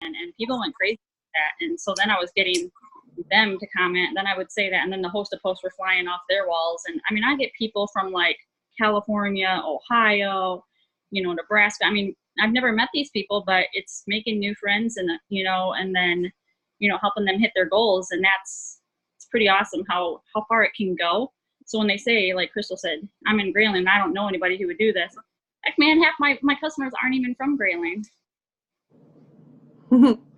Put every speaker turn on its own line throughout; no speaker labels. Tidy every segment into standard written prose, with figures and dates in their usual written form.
and people went crazy with that. And so then I was getting them to comment, then I would say that, and then the host of posts were flying off their walls. And I mean, I get people from like California, Ohio, Nebraska. I mean, I've never met these people, but it's making new friends and, and then, helping them hit their goals. And it's pretty awesome how far it can go. So when they say, like Crystal said, I'm in Grayling, I don't know anybody who would do this. Heck, man, half my customers aren't even from Grayling.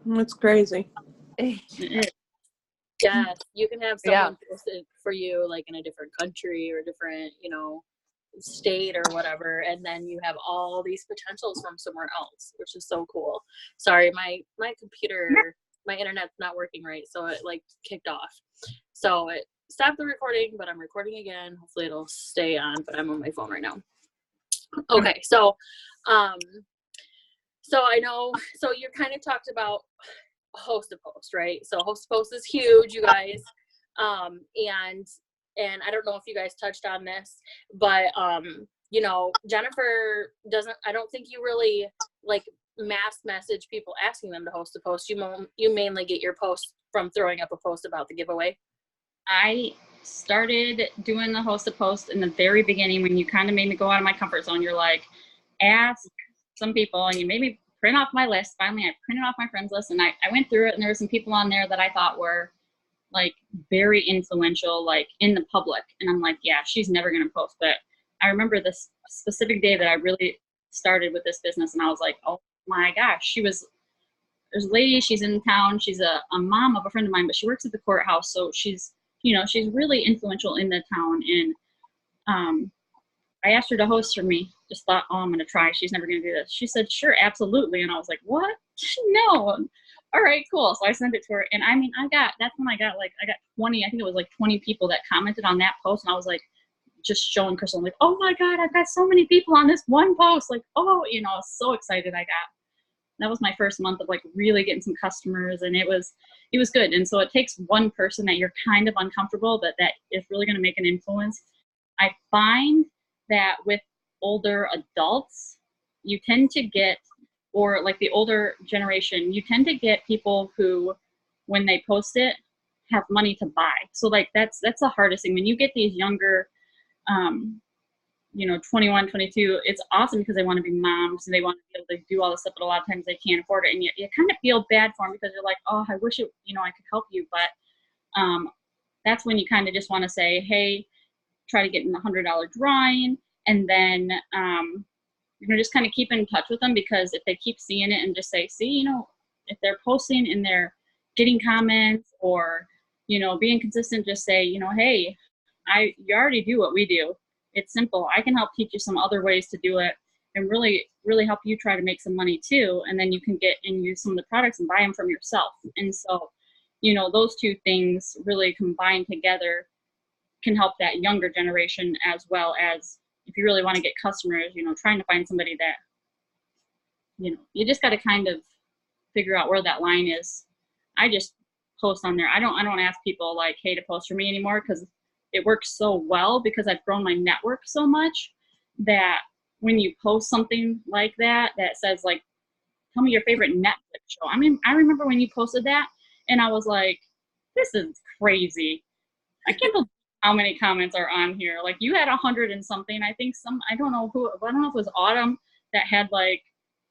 That's crazy.
Yes, you can have someone post it for you, like in a different country or different, state or whatever, and then you have all these potentials from somewhere else, which is so cool. Sorry, my computer, my internet's not working right, so it like kicked off. So it stopped the recording, but I'm recording again. Hopefully it'll stay on, but I'm on my phone right now. Okay, so I know, so you kind of talked about host to post, right? So host to post is huge, you guys. And I don't know if you guys touched on this, but Jennifer I don't think you really like mass message people asking them to host a post. You mainly get your posts from throwing up a post about the giveaway.
I started doing the host a post in the very beginning when you kind of made me go out of my comfort zone. You're like, ask some people, and you made me print off my list. Finally, I printed off my friends list, and I went through it, and there were some people on there that I thought were like very influential, like in the public. And I'm like, yeah, she's never going to post. But I remember this specific day that I really started with this business, and I was like, oh my gosh, there's a lady, she's in town. She's a mom of a friend of mine, but she works at the courthouse. So she's really influential in the town. And I asked her to host for me. Just thought, oh, I'm going to try. She's never going to do this. She said, sure, absolutely. And I was like, what? No. All right, cool. So I sent it to her. And I mean, that's when I got 20, I think it was like 20 people that commented on that post. And I was like, just showing Crystal, I'm like, oh my God, I've got so many people on this one post. Like, I was so excited I got. That was my first month of like really getting some customers, and it was good. And so it takes one person that you're kind of uncomfortable, but that is really going to make an influence. I find that with older adults, you tend to get, or like the older generation, you tend to get people who, when they post it, have money to buy. So like that's the hardest thing. When you get these younger, 21, 22, it's awesome because they want to be moms and they want to be able to do all this stuff, but a lot of times they can't afford it. And you kind of feel bad for them because you're like, oh, I wish I could help you. But that's when you kind of just want to say, hey, try to get in the $100 drawing. And then just kind of keep in touch with them, because if they keep seeing it and just say, see, if they're posting and they're getting comments or, being consistent, just say, hey, you already do what we do. It's simple. I can help teach you some other ways to do it and really, really help you try to make some money too. And then you can get and use some of the products and buy them from yourself. And so, those two things really combined together can help that younger generation, as well as if you really want to get customers, trying to find somebody that, you just got to kind of figure out where that line is. I just post on there. I don't ask people like, hey, to post for me anymore, because it works so well, because I've grown my network so much that when you post something like that says like, tell me your favorite Netflix show. I mean, I remember when you posted that and I was like, this is crazy. I can't believe how many comments are on here. Like you had 100 and something. I think I don't know if it was Autumn that had like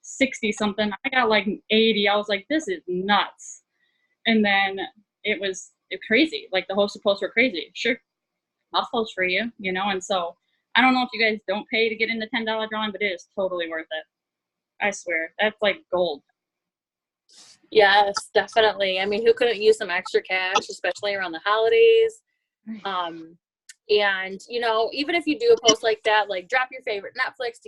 60 something. I got like 80. I was like, this is nuts. And then it was crazy. Like the host of posts were crazy. Sure, I'll post for you, and so I don't know if you guys don't pay to get in the $10 drawing, but it is totally worth it. I swear, that's like gold.
Yes, definitely. I mean, who couldn't use some extra cash, especially around the holidays? And even if you do a post like that, like drop your favorite Netflix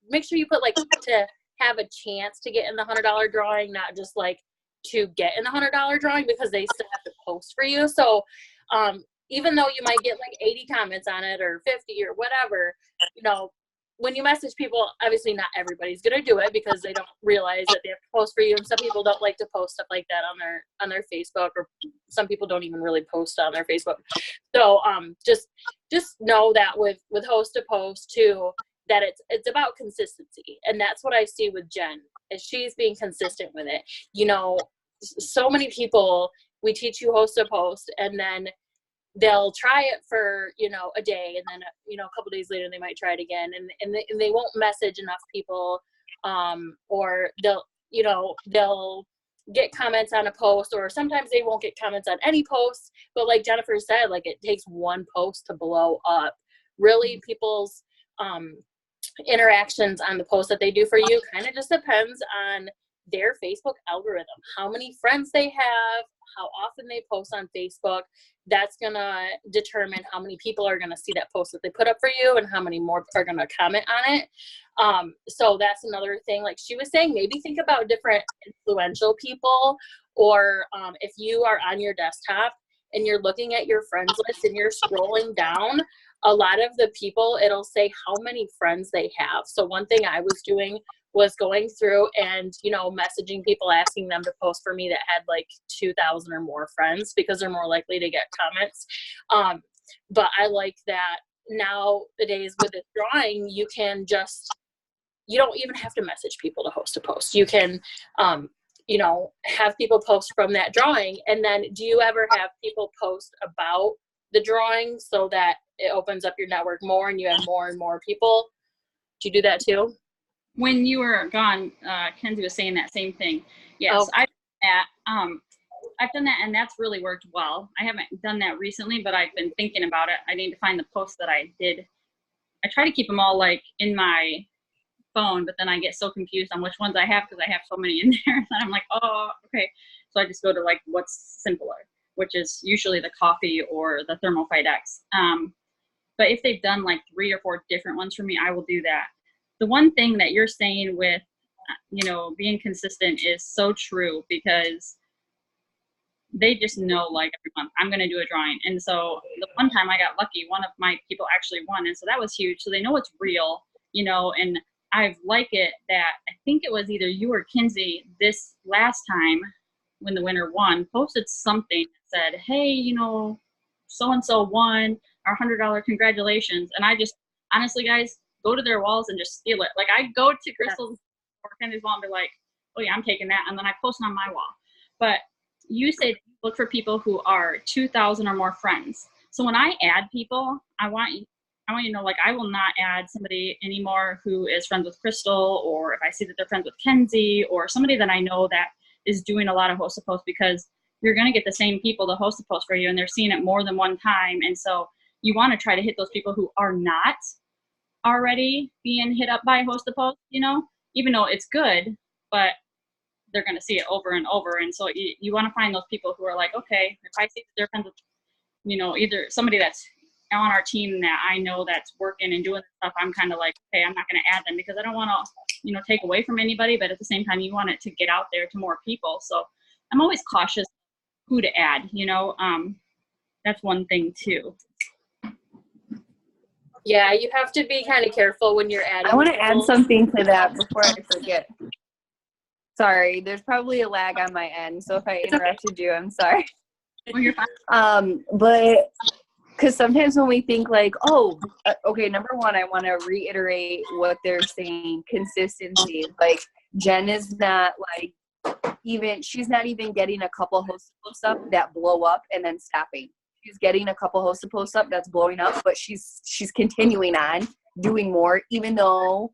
make sure you put like to have a chance to get in the $100 drawing, not just like to get in the $100 drawing, because they still have to post for you. So, even though you might get like 80 comments on it or 50 or whatever, when you message people, obviously not everybody's going to do it because they don't realize that they have to post for you. And some people don't like to post stuff like that on their Facebook, or some people don't even really post on their Facebook. So just know that with host to post too, that it's about consistency. And that's what I see with Jen, is she's being consistent with it. You know, so many people, we teach you host a post, and then they'll try it for, you know, a day, and then, you know, a couple days later they might try it again, and they won't message enough people, or they'll get comments on a post, or sometimes they won't get comments on any posts. But like Jennifer said, like, it takes one post to blow up. Really, people's interactions on the post that they do for you kind of just depends on their Facebook algorithm, how many friends they have, how often they post on Facebook. That's gonna determine how many people are gonna see that post that they put up for you, and how many more are gonna comment on it. So that's another thing. Like she was saying, maybe think about different influential people, or if you are on your desktop and you're looking at your friends list and you're scrolling down, a lot of the people, it'll say how many friends they have. So one thing I was doing was going through and, you know, messaging people, asking them to post for me that had like 2,000 or more friends, because they're more likely to get comments. But I like that nowadays with this drawing, you don't even have to message people to host a post. You can, you know, have people post from that drawing. And then do you ever have people post about the drawing so that it opens up your network more and you have more and more people? Do you do that too?
When you were gone, Kenzie was saying that same thing. Yes, I've done that, and that's really worked well. I haven't done that recently, but I've been thinking about it. I need to find the posts that I did. I try to keep them all like in my phone, but then I get so confused on which ones I have, because I have so many in there. And I'm like, oh, okay. So I just go to like what's simpler, which is usually the coffee or the Thermofite X. But if they've done like 3 or 4 different ones for me, I will do that. The one thing that you're saying with, you know, being consistent is so true, because they just know, like, every month I'm going to do a drawing. And so the one time I got lucky, one of my people actually won. And so that was huge. So they know it's real, you know, and I've like it that I think it was either you or Kinsey this last time when the winner won posted something that said, hey, you know, so-and-so won our $100 congratulations. And I just, honestly, guys, go to their walls and just steal it. Like, I go to Crystal's or Kenzie's wall and be like, oh yeah, I'm taking that. And then I post it on my wall. But you say look for people who are 2,000 or more friends. So when I add people, I want you to know, like, I will not add somebody anymore who is friends with Crystal, or if I see that they're friends with Kenzie, or somebody that I know that is doing a lot of host a post, because you're going to get the same people to host a post for you, and they're seeing it more than one time. And so you want to try to hit those people who are not already being hit up by host a post, you know, even though it's good, but they're going to see it over and over. And so you want to find those people who are like, okay, if I see that they're friends with, you know, either somebody that's on our team that I know that's working and doing stuff, I'm kind of like, okay, I'm not going to add them, because I don't want to, you know, take away from anybody, but at the same time, you want it to get out there to more people. So I'm always cautious who to add, you know. That's one thing too.
Yeah, you have to be kind of careful when you're adding.
I want to add something to that before I forget. Sorry, there's probably a lag on my end, so if I interrupted you, I'm sorry.
Oh, you're fine.
But because sometimes when we think like, oh, okay, number one, I want to reiterate what they're saying, consistency. Like, Jen is not like, she's not even getting a couple host posts up that blow up and then stopping. She's getting a couple host posts up that's blowing up, but she's continuing on doing more, even though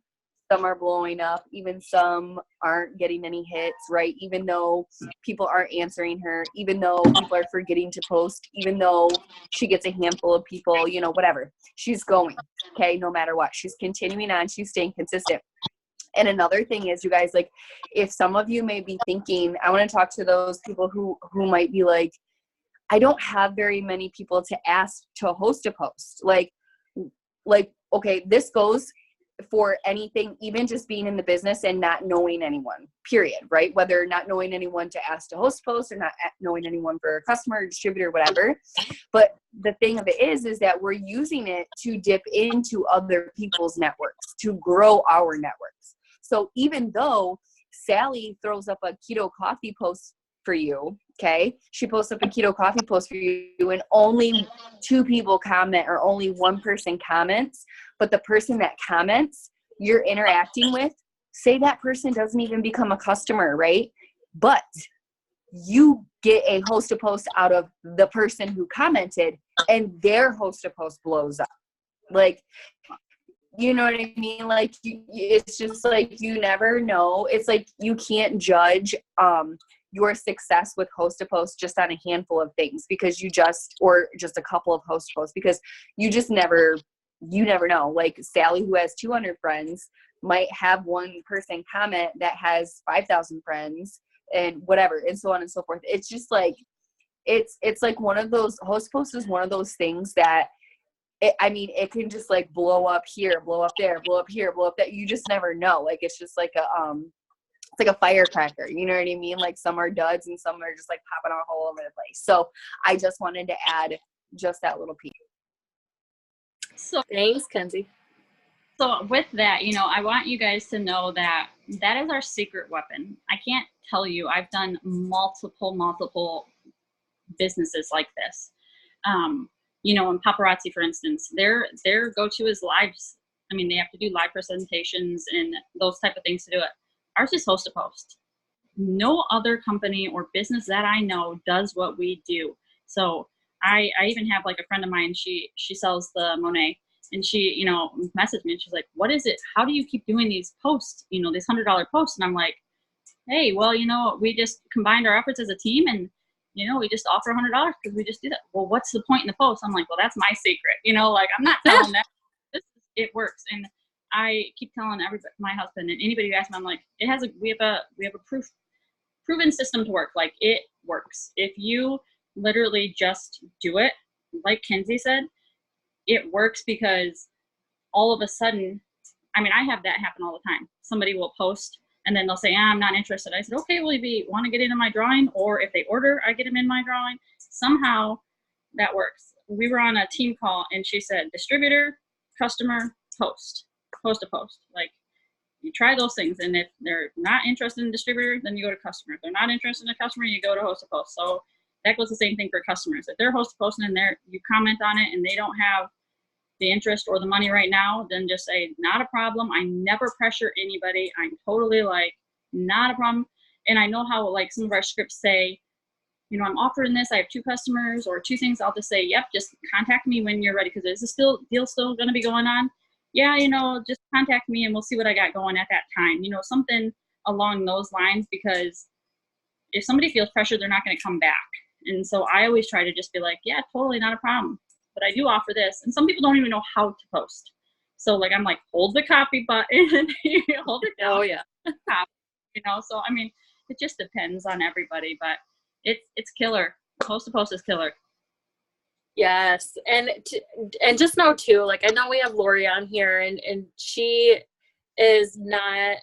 some are blowing up, even some aren't getting any hits, right? Even though people aren't answering her, even though people are forgetting to post, even though she gets a handful of people, you know, whatever. She's going, okay, no matter what. She's continuing on. She's staying consistent. And another thing is, you guys, like, if some of you may be thinking, I want to talk to those people who might be like, I don't have very many people to ask to host a post. Like, okay, this goes for anything, even just being in the business and not knowing anyone, period, right? Whether not knowing anyone to ask to host posts or not knowing anyone for a customer, distributor, whatever. But the thing of it is that we're using it to dip into other people's networks, to grow our networks. So even though Sally throws up a keto coffee post for you, okay, she posts up a keto coffee post for you and only 2 people comment, or only 1 person comments, but the person that comments you're interacting with, say that person doesn't even become a customer, right? But you get a host a post out of the person who commented, and their host a post blows up. Like, you know what I mean? Like, it's just like, you never know. It's like, you can't judge your success with host to post just on a handful of things, because or just a couple of host posts, because you never know. Like, Sally, who has 200 friends, might have one person comment that has 5,000 friends, and whatever, and so on and so forth. It's just like, it's like one of those, host posts is one of those things that it can just like blow up here, blow up there, blow up here, blow up there. You just never know. Like, it's just like it's like a firecracker. You know what I mean? Like, some are duds and some are just like popping off all over the place. So I just wanted to add just that little piece.
So
Thanks, Kenzie.
So with that, I want you guys to know that that is our secret weapon. I can't tell you, I've done multiple businesses like this. In paparazzi, for instance, their go-to is lives. I mean, they have to do live presentations and those type of things to do it. Ours is host to post. No other company or business that I know does what we do. So I even have like a friend of mine, she sells the Monet, and she, messaged me and she's like, what is it? How do you keep doing these posts, these $100 posts? And I'm like, hey, well, we just combined our efforts as a team, and we just offer $100 because we just do that. Well, what's the point in the post? I'm like, well, that's my secret. I'm not telling that. It works. And I keep telling everybody, my husband and anybody who asks me, I'm like, we have a proven system to work. Like, it works. If you literally just do it, like Kenzie said, it works, because all of a sudden, I have that happen all the time. Somebody will post and then they'll say, I'm not interested. I said, okay, well, you want to get into my drawing? Or if they order, I get them in my drawing. Somehow that works. We were on a team call and she said, distributor, customer, post to post. Like, you try those things. And if they're not interested in distributor, then you go to customer. If they're not interested in a customer, you go to host to post. So that goes the same thing for customers. If they're host to post and you comment on it and they don't have the interest or the money right now, then just say, not a problem. I never pressure anybody. I'm totally like, not a problem. And I know how like some of our scripts say, I'm offering this, I have 2 customers or 2 things. I'll just say, yep, just contact me when you're ready, because is this deal still going to be going on? Yeah, just contact me and we'll see what I got going at that time. Something along those lines, because if somebody feels pressure, they're not going to come back. And so I always try to just be like, yeah, totally not a problem. But I do offer this. And some people don't even know how to post. So like, I'm like, hold the copy button, hold it down.
Oh yeah.
So it just depends on everybody, but it's killer. Post to post is killer.
Yes. And just know too, like, I know we have Lori on here and she is not,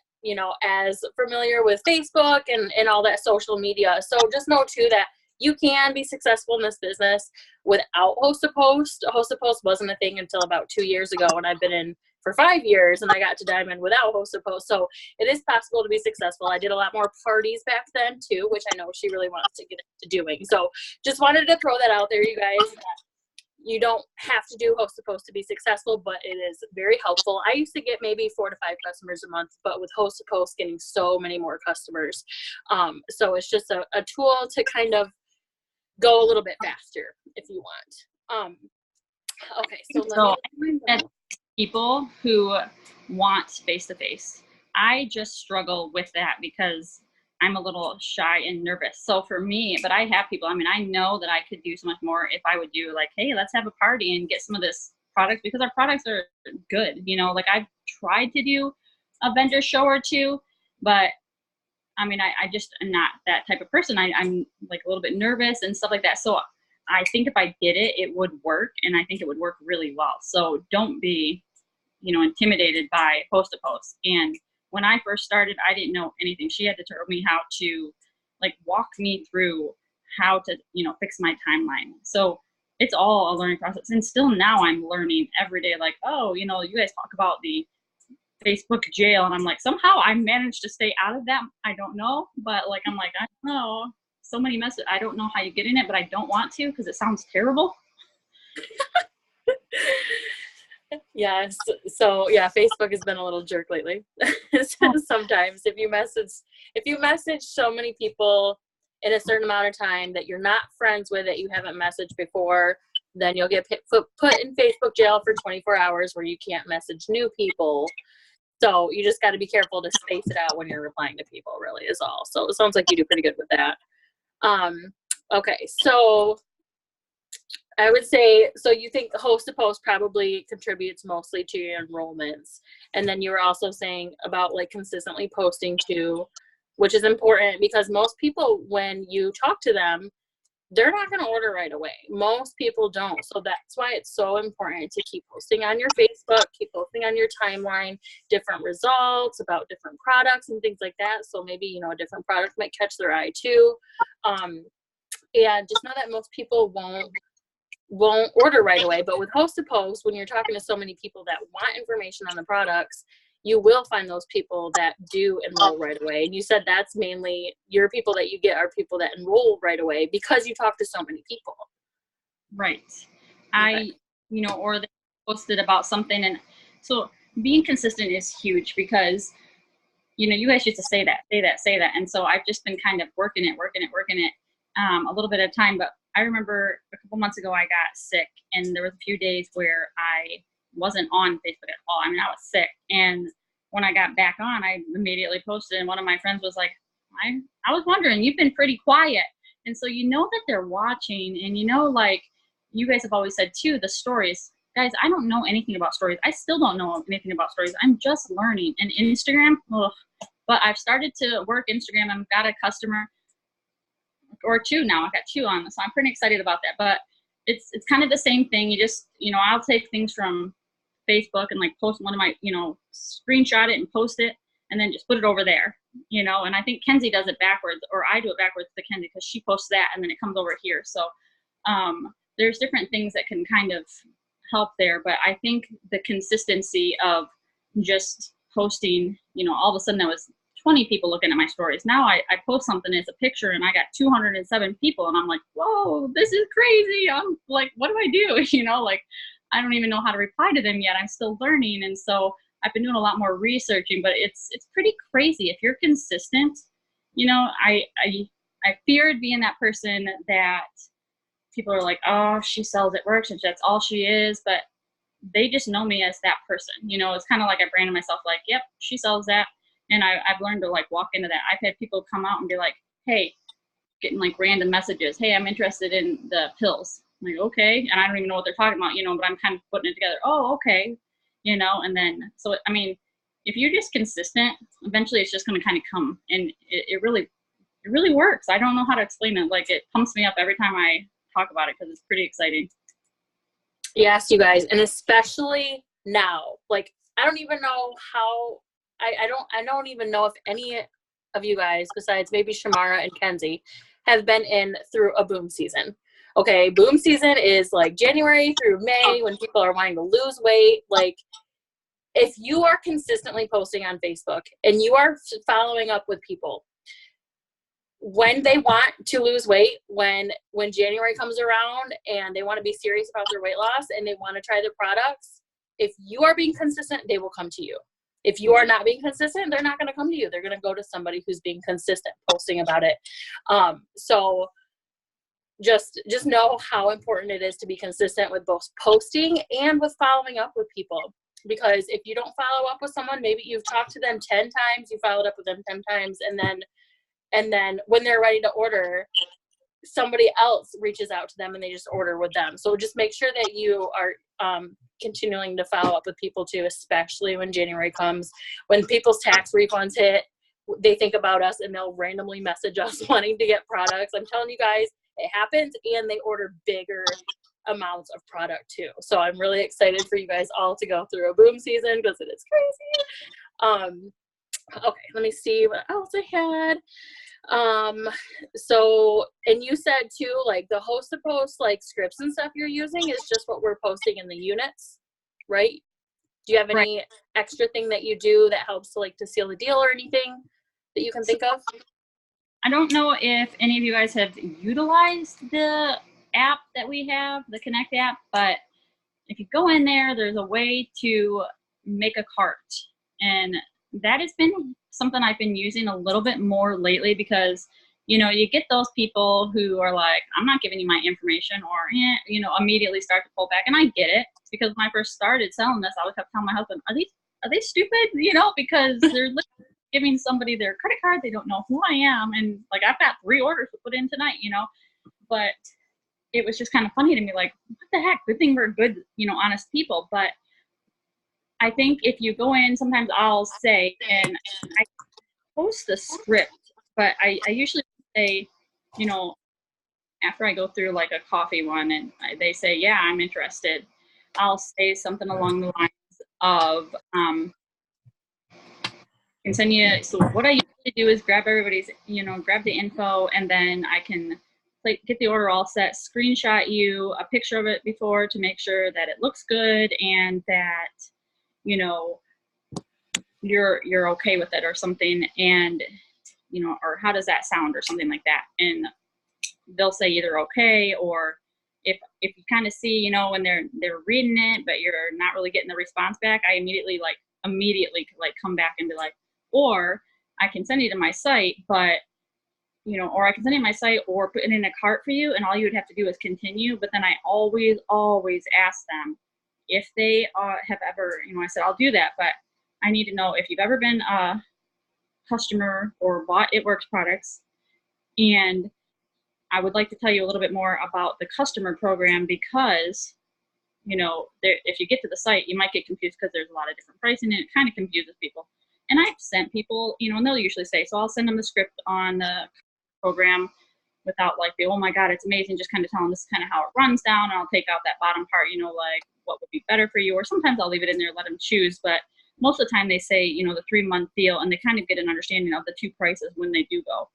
as familiar with Facebook and all that social media. So just know too that you can be successful in this business without host to post. Host to post wasn't a thing until about 2 years ago, and I've been in for 5 years, and I got to Diamond without host to post. So it is possible to be successful. I did a lot more parties back then too, which I know she really wants to get into doing. So just wanted to throw that out there, you guys. You don't have to do host to post to be successful, but it is very helpful. I used to get maybe 4 to 5 customers a month, but with host to post, getting so many more customers. So it's just a tool to kind of go a little bit faster if you want. Okay, so
people who want face-to-face, I just struggle with that because I'm a little shy and nervous. So for me, but I have people, I know that I could do so much more if I would do like, hey, let's have a party and get some of this product, because our products are good. Like, I've tried to do a vendor show or 2, but I just am not that type of person. I'm like a little bit nervous and stuff like that. So I think if I did it, it would work, and I think it would work really well. So don't be, intimidated by post to post. And when I first started, I didn't know anything. She had to tell me how to like walk me through how to, fix my timeline. So it's all a learning process. And still now I'm learning every day, like, oh, you guys talk about the Facebook jail, and I'm like, somehow I managed to stay out of that. I don't know, but like, I'm like, I don't know, so many messages. I don't know how you get in it, but I don't want to because it sounds terrible.
Yes. So yeah, Facebook has been a little jerk lately. Sometimes if you message so many people in a certain amount of time that you're not friends with, that you haven't messaged before, then you'll get put in Facebook jail for 24 hours where you can't message new people. So you just got to be careful to space it out when you're replying to people, really, is all. So it sounds like you do pretty good with that. Okay, so I would say, so you think the host to post probably contributes mostly to your enrollments. And then you were also saying about like consistently posting too, which is important because most people, when you talk to them, they're not going to order right away. Most people don't. So that's why it's so important to keep posting on your Facebook, keep posting on your timeline, different results about different products and things like that. So maybe, you know, a different product might catch their eye too. And just know that most people won't order right away. But with host to post, when you're talking to so many people that want information on the products, you will find those people that do enroll right away. And you said that's mainly your people that you get are people that enroll right away because you talk to so many people.
Right.
Okay.
Or they posted about something. And so being consistent is huge because, you guys used to say that. And so I've just been kind of working it a little bit at a time. But I remember a couple months ago, I got sick and there was a few days where I wasn't on Facebook at all. I mean, I was sick. And when I got back on, I immediately posted, and one of my friends was like, I was wondering, you've been pretty quiet. And so you know that they're watching, and like you guys have always said too, the stories. Guys, I don't know anything about stories. I still don't know anything about stories. I'm just learning. And Instagram, but I've started to work Instagram. I've got a customer or two now. I've got two on, so I'm pretty excited about that. But it's kind of the same thing. You just, I'll take things from Facebook and like post one of my, screenshot it and post it and then just put it over there, and I think Kenzie does it backwards, or I do it backwards to Kenzie because she posts that and then it comes over here. So there's different things that can kind of help there, but I think the consistency of just posting, all of a sudden there was 20 people looking at my stories. Now I post something as a picture and I got 207 people and I'm like, whoa, this is crazy. I'm like, what do I do? Like, I don't even know how to reply to them yet. I'm still learning. And so I've been doing a lot more researching, but it's pretty crazy. If you're consistent, I feared being that person that people are like, oh, she sells at work, and that's all she is. But they just know me as that person. It's kind of like I branded myself like, yep, she sells that. And I've learned to like walk into that. I've had people come out and be like, hey, getting like random messages. Hey, I'm interested in the pills. I'm like, okay. And I don't even know what they're talking about, but I'm kind of putting it together. Oh, okay. And then, so, I mean, if you're just consistent, eventually it's just going to kind of come. And it really works. I don't know how to explain it. Like, it pumps me up every time I talk about it because it's pretty exciting.
Yes, you guys. And especially now, like, I don't even know how, I don't even know if any of you guys, besides maybe Shamara and Kenzie, have been in through a boom season. Okay, boom season is like January through May when people are wanting to lose weight. Like, if you are consistently posting on Facebook and you are following up with people when they want to lose weight, when January comes around and they want to be serious about their weight loss and they want to try their products, if you are being consistent, they will come to you. If you are not being consistent, they're not going to come to you. They're going to go to somebody who's being consistent, posting about it. So just know how important it is to be consistent with both posting and with following up with people. Because if you don't follow up with someone, maybe you've talked to them 10 times, you followed up with them 10 times, and then when they're ready to order, somebody else reaches out to them and they just order with them. So just make sure that you are continuing to follow up with people too, especially when January comes. When people's tax refunds hit, they think about us and they'll randomly message us wanting to get products. I'm telling you guys, it happens, and they order bigger amounts of product too. So I'm really excited for you guys all to go through a boom season because it is crazy. Okay, let me see what else I had. So, and you said too, like the host to post, like scripts and stuff you're using is just what we're posting in the units, right? Do you have any extra thing that you do that helps to seal the deal or anything that you can think of?
I don't know if any of you guys have utilized the app that we have, the Connect app, but if you go in there, there's a way to make a cart. And that has been something I've been using a little bit more lately because, you know, you get those people who are like, I'm not giving you my information, or, you know, immediately start to pull back. And I get it, because when I first started selling this, I always kept telling my husband, are they stupid? You know, because they're giving somebody their credit card. They don't know who I am. And like, I've got 3 orders to put in tonight, you know, but it was just kind of funny to me, like, what the heck? Good thing we're good, you know, honest people. But I think if you go in, sometimes I'll say, and I post the script, but I usually say, you know, after I go through like a coffee one and they say, yeah, I'm interested, I'll say something along the lines of, can send you, so what I usually do is grab everybody's, you know, grab the info, and then I can get the order all set, screenshot you a picture of it before to make sure that it looks good and that, you know, you're okay with it or something, and, you know, or how does that sound or something like that. And they'll say either okay, or if you kind of see, you know, when they're reading it, but you're not really getting the response back, I immediately come back and be like, or I can send you to my site, but, you know, or I can send you to my site or put it in a cart for you, and all you would have to do is continue. But then I always ask them if they have ever, you know, I said, I'll do that, but I need to know if you've ever been a customer or bought It Works products. And I would like to tell you a little bit more about the customer program, because, you know, if you get to the site, you might get confused because there's a lot of different pricing and it kind of confuses people. And I've sent people, you know, and they'll usually say, so I'll send them the script on the program without like the, oh my God, it's amazing, just kind of tell them this is kind of how it runs down. And I'll take out that bottom part, you know, like what would be better for you. Or sometimes I'll leave it in there, let them choose. But most of the time they say, you know, the 3-month deal, and they kind of get an understanding of the 2 prices when they do go.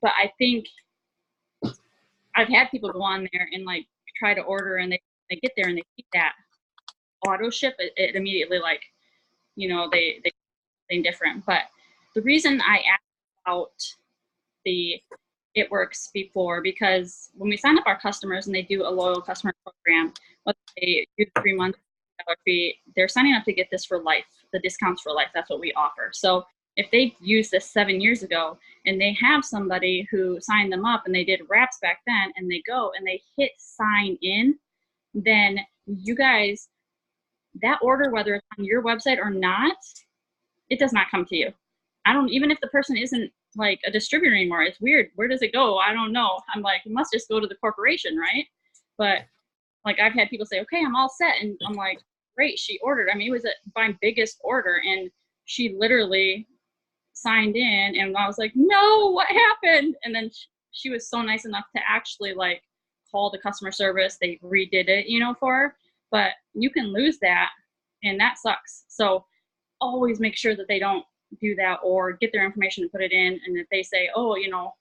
But I think I've had people go on there and like try to order, and they get there and they see that auto ship, it immediately, like, you know, they think different. But the reason I asked about the It Works before, because when we sign up our customers and they do a loyal customer program, what they do, 3 months fee, they're signing up to get this for life, the discounts for life. That's what we offer. So if they've used this 7 years ago and they have somebody who signed them up and they did wraps back then, and they go and they hit sign in, then you guys, that order, whether it's on your website or not, it does not come to you. Even if the person isn't like a distributor anymore, it's weird. Where does it go? I don't know. I'm like, it must just go to the corporation, right? But like, I've had people say, okay, I'm all set. And I'm like, great, she ordered. I mean, it was my biggest order, and she literally signed in, and I was like, no, what happened? And then she was so nice enough to actually like call the customer service. They redid it, you know, for her. But you can lose that, and that sucks. So always make sure that they don't do that, or get their information and put it in. And if they say, oh, you know,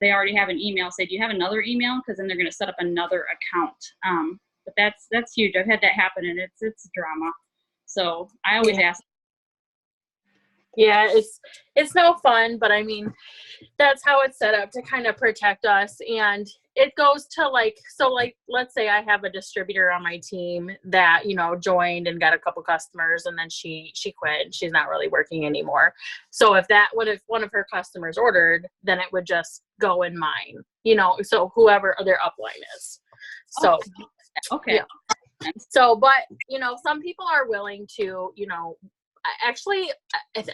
they already have an email, say, do you have another email? Because then they're going to set up another account. But that's huge. I've had that happen, and it's drama. So I always ask.
Yeah, it's no fun, but I mean, that's how it's set up to kind of protect us. And it goes to like, so like, let's say I have a distributor on my team that, you know, joined and got a couple customers, and then she quit. She's not really working anymore. So if one of her customers ordered, then it would just go in mine, you know, so whoever their upline is. So,
okay.
Yeah. So, but, you know, some people are willing to, you know, actually,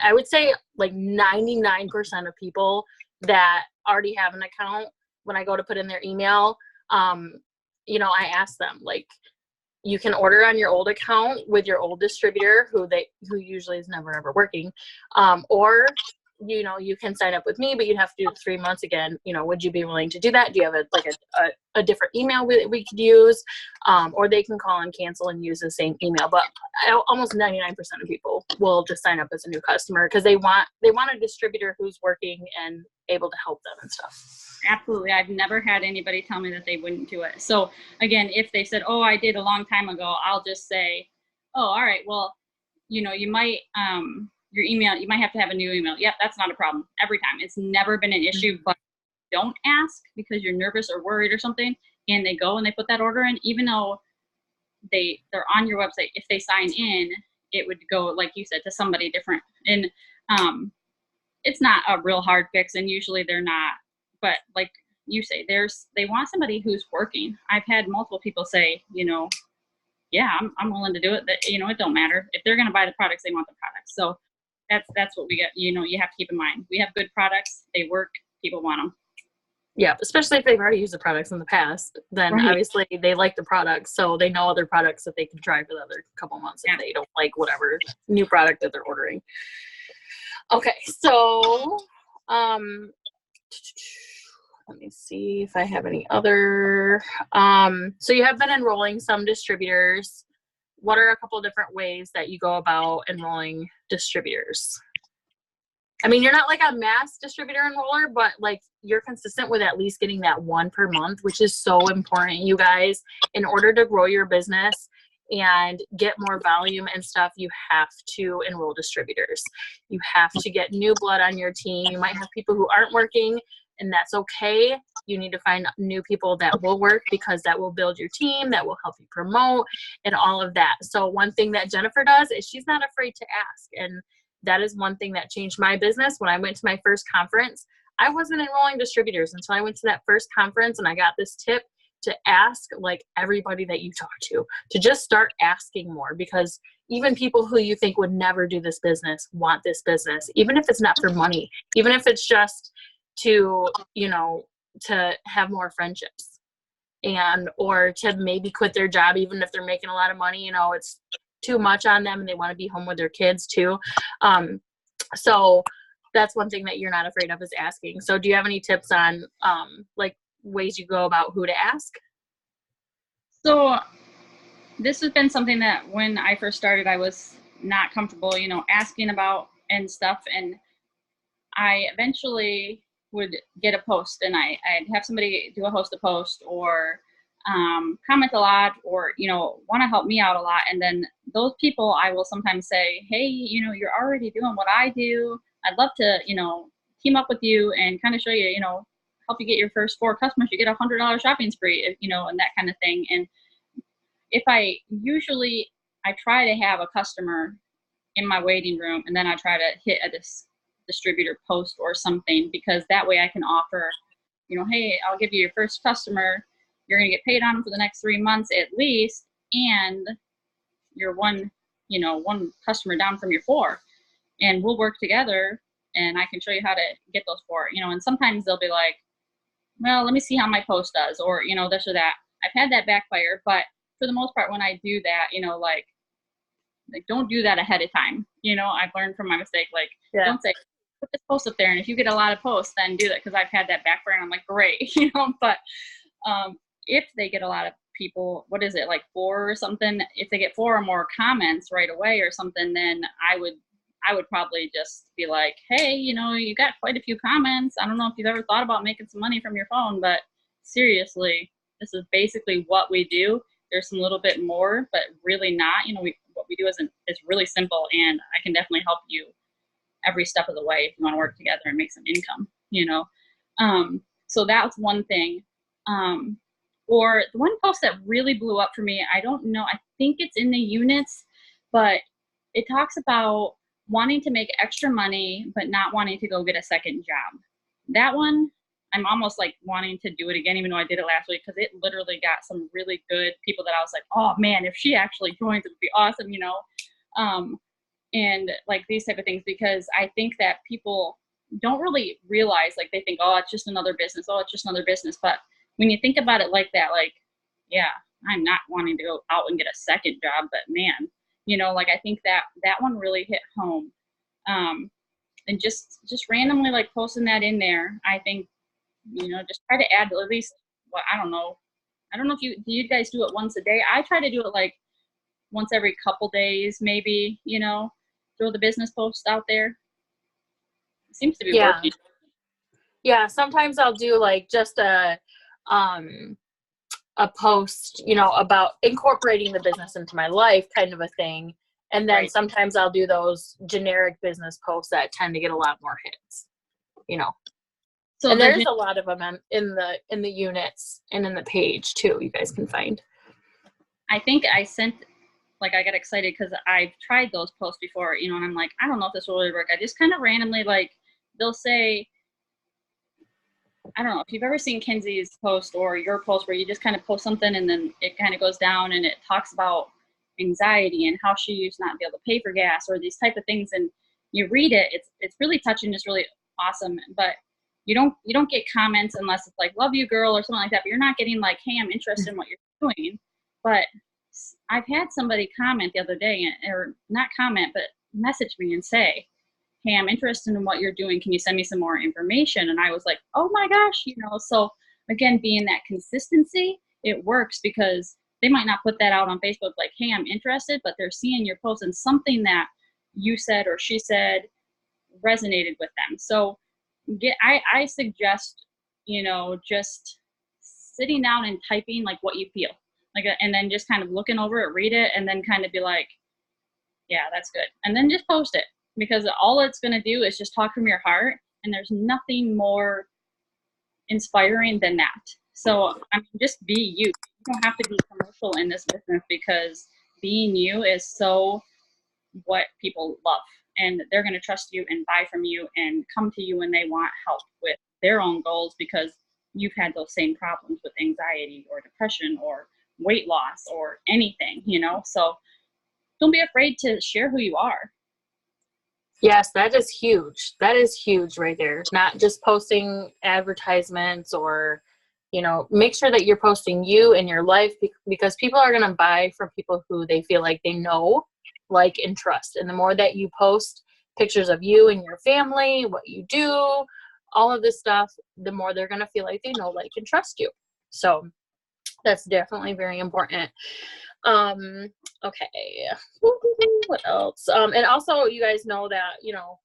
I would say like 99% of people that already have an account, when I go to put in their email, you know, I ask them, like, you can order on your old account with your old distributor who usually is never ever working, or, you know, you can sign up with me, but you'd have to do 3 months again. You know, would you be willing to do that? Do you have a different email we could use? Or they can call and cancel and use the same email. But almost 99% of people will just sign up as a new customer because they want a distributor who's working and able to help them and stuff.
Absolutely. I've never had anybody tell me that they wouldn't do it. So again, if they said, oh, I did a long time ago, I'll just say, oh, all right, well, you know, you might, your email, you might have to have a new email. Yep, that's not a problem every time. It's never been an issue, but don't ask because you're nervous or worried or something, and they go and they put that order in, even though they're on your website. If they sign in, it would go, like you said, to somebody different. And it's not a real hard fix, and usually they're not. But like you say, they want somebody who's working. I've had multiple people say, yeah, I'm willing to do it. That, it don't matter if they're going to buy the products, they want the products. So that's what we get. You have to keep in mind. We have good products. They work. People want them.
Yeah, especially if they've already used the products in the past, then
Right.
obviously they like the products, so they know other products that they can try for the other couple months if they don't like whatever new product that they're ordering. Okay, so let me see if I have any other. So you have been enrolling some distributors. What are a couple of different ways that you go about enrolling distributors? I mean, you're not like a mass distributor enroller, but like you're consistent with at least getting that one per month, which is so important, you guys. In order to grow your business and get more volume and stuff, you have to enroll distributors. You have to get new blood on your team. You might have people who aren't working, and that's okay. You need to find new people that will work, because that will build your team, that will help you promote and all of that. So one thing that Jennifer does is she's not afraid to ask. And that is one thing that changed my business. When I went to my first conference, I wasn't enrolling distributors until I went to that first conference, and I got this tip to ask like everybody that you talk to just start asking more, because even people who you think would never do this business want this business, even if it's not for money, even if it's just to, to have more friendships or to maybe quit their job, even if they're making a lot of money, it's too much on them and they want to be home with their kids too. So that's one thing that you're not afraid of, is asking. So do you have any tips on like ways you go about who to ask?
So this has been something that when I first started, I was not comfortable, asking about and stuff. And I eventually would get a post, and I'd have somebody host a post or comment a lot, or want to help me out a lot. And then those people, I will sometimes say, hey, you're already doing what I do. I'd love to team up with you and kind of show you, help you get your first 4 customers. You get $100 shopping spree, and that kind of thing. And if I try to have a customer in my waiting room, and then I try to hit a distributor post or something, because that way I can offer, hey, I'll give you your first customer. You're going to get paid on them for the next 3 months at least, and you're one customer down from your 4, and we'll work together, and I can show you how to get those 4. And sometimes they'll be like, well, let me see how my post does, or this or that. I've had that backfire, but for the most part, when I do that, like don't do that ahead of time. I've learned from my mistake. Like, don't say, put this post up there, and if you get a lot of posts, then do that, because I've had that backfire, and I'm like, great, But if they get a lot of people, what is it, like 4 or something? If they get 4 or more comments right away or something, then I would probably just be like, hey, you got quite a few comments. I don't know if you've ever thought about making some money from your phone, but seriously, this is basically what we do. There's some little bit more, but really not. What we do is really simple, and I can definitely help you every step of the way if you want to work together and make some income, So that's one thing. Or the one post that really blew up for me, I don't know, I think it's in the units, but it talks about wanting to make extra money, but not wanting to go get a second job. That one, I'm almost like wanting to do it again, even though I did it last week, because it literally got some really good people that I was like, oh man, if she actually joins, it would be awesome, and like these type of things, because I think that people don't really realize, like they think, oh, it's just another business. Oh, it's just another business. But when you think about it like that, like, yeah, I'm not wanting to go out and get a second job, but man, like I think that one really hit home. And just randomly like posting that in there, I think, just try to add at least, I don't know if do you guys do it once a day? I try to do it like once every couple days, maybe, throw the business post out there. It seems to be working.
Yeah, sometimes I'll do like just a post, about incorporating the business into my life kind of a thing. And then sometimes I'll do those generic business posts that tend to get a lot more hits, So and there's a lot of them in the units and in the page too, you guys can find.
I think I sent, like, I got excited because I've tried those posts before, you know, and I'm like, I don't know if this will really work. I just kind of randomly, like, they'll say, I don't know if you've ever seen Kenzie's post or your post where you just kind of post something and then it kind of goes down and it talks about anxiety and how she used not to be able to pay for gas or these type of things, and you read it, it's really touching, it's really awesome, but you don't get comments unless it's like love you girl or something like that, but you're not getting like, hey, I'm interested in what you're doing. But I've had somebody comment the other day, or not comment, but message me and say, hey, I'm interested in what you're doing. Can you send me some more information? And I was like, oh my gosh, you know, so again, being that consistency, it works because they might not put that out on Facebook like, hey, I'm interested, but they're seeing your post and something that you said or she said resonated with them. So I suggest, you know, just sitting down and typing like what you feel, like, and then just kind of looking over it, read it, and then kind of be like, yeah, that's good. And then just post it, because all it's going to do is just talk from your heart. And there's nothing more inspiring than that. So I mean, just be you. You don't have to be commercial in this business, because being you is so what people love. And they're going to trust you and buy from you and come to you when they want help with their own goals, because you've had those same problems with anxiety or depression or weight loss or anything, you know? So don't be afraid to share who you are.
Yes, that is huge. That is huge right there. Not just posting advertisements or, you know, make sure that you're posting you and your life, because people are going to buy from people who they feel like they know, like, and trust. And the more that you post pictures of you and your family, what you do, all of this stuff, the more they're going to feel like they know, like, and trust you. So that's definitely very important. Okay. What else? And also, you guys know that, you know,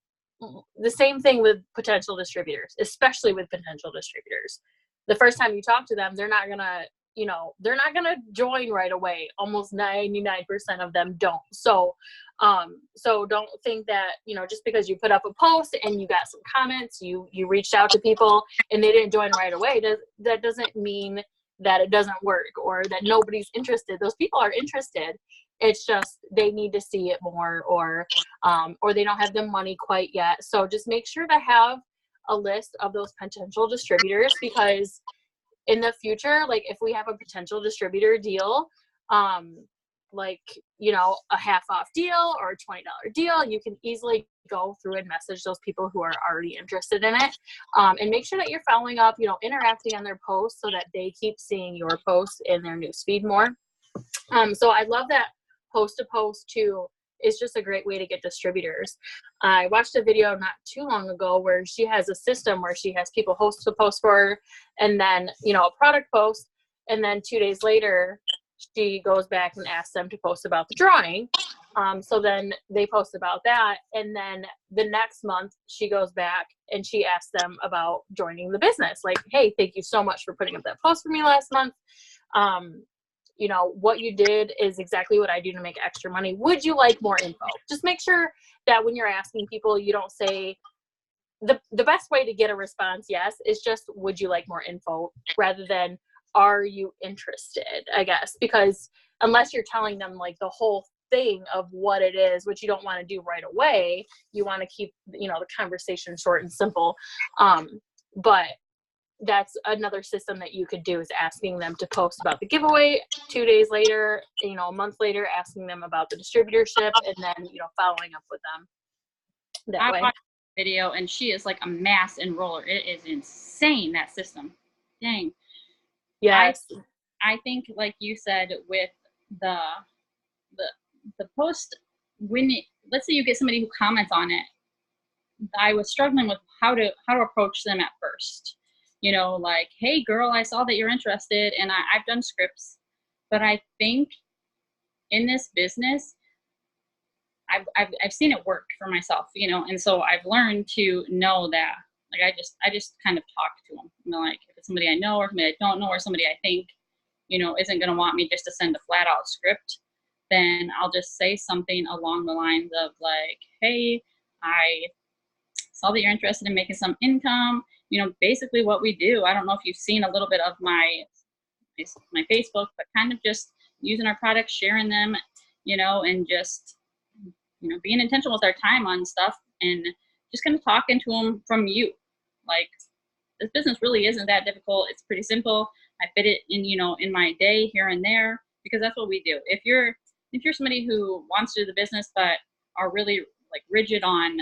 the same thing with potential distributors, especially with potential distributors. The first time you talk to them, they're not gonna, you know, they're not gonna join right away. Almost 99% of them don't. So don't think that, you know, just because you put up a post and you got some comments, you reached out to people and they didn't join right away, that doesn't mean that it doesn't work or that nobody's interested. Those people are interested. It's just they need to see it more, or they don't have the money quite yet. So just make sure to have a list of those potential distributors, because in the future, like, if we have a potential distributor deal, like, you know, a half off deal or a $20 deal, you can easily go through and message those people who are already interested in it, and make sure that you're following up, you know, interacting on their posts so that they keep seeing your posts in their newsfeed more. So I love that post to post too is just a great way to get distributors. I watched a video not too long ago where she has a system where she has people host a post for her, and then, you know, a product post, and then 2 days later she goes back and asks them to post about the drawing. So then they post about that, and then the next month she goes back and she asks them about joining the business. Like, hey, thank you so much for putting up that post for me last month. You know, what you did is exactly what I do to make extra money. Would you like more info? Just make sure that when you're asking people, you don't say, the best way to get a response, yes, is just, would you like more info, rather than, are you interested, I guess, because unless you're telling them like the whole thing of what it is, which you don't want to do right away, you want to keep, you know, the conversation short and simple. But that's another system that you could do, is asking them to post about the giveaway 2 days later, you know, a month later, asking them about the distributorship, and then, you know, following up with them that way.
Watched the video, and she is like a mass enroller. It is insane, that system. Dang.
Yes.
I think, like you said, with the post, when let's say you get somebody who comments on it, I was struggling with how to approach them at first. You know, like, hey girl, I saw that you're interested, and I've done scripts, but I think in this business, I've seen it work for myself, you know, and so I've learned to know that, like, I just kind of talk to them, you know, like, if it's somebody I know or somebody I don't know or somebody I think, you know, isn't going to want me just to send a flat out script, then I'll just say something along the lines of like, hey, I saw that you're interested in making some income, you know, basically what we do. I don't know if you've seen a little bit of my Facebook, but kind of just using our products, sharing them, you know, and just, you know, being intentional with our time on stuff and just kind of talking to them from you. Like, this business really isn't that difficult. It's pretty simple. I fit it in, you know, in my day here and there, because that's what we do. If you're somebody who wants to do the business but are really like rigid on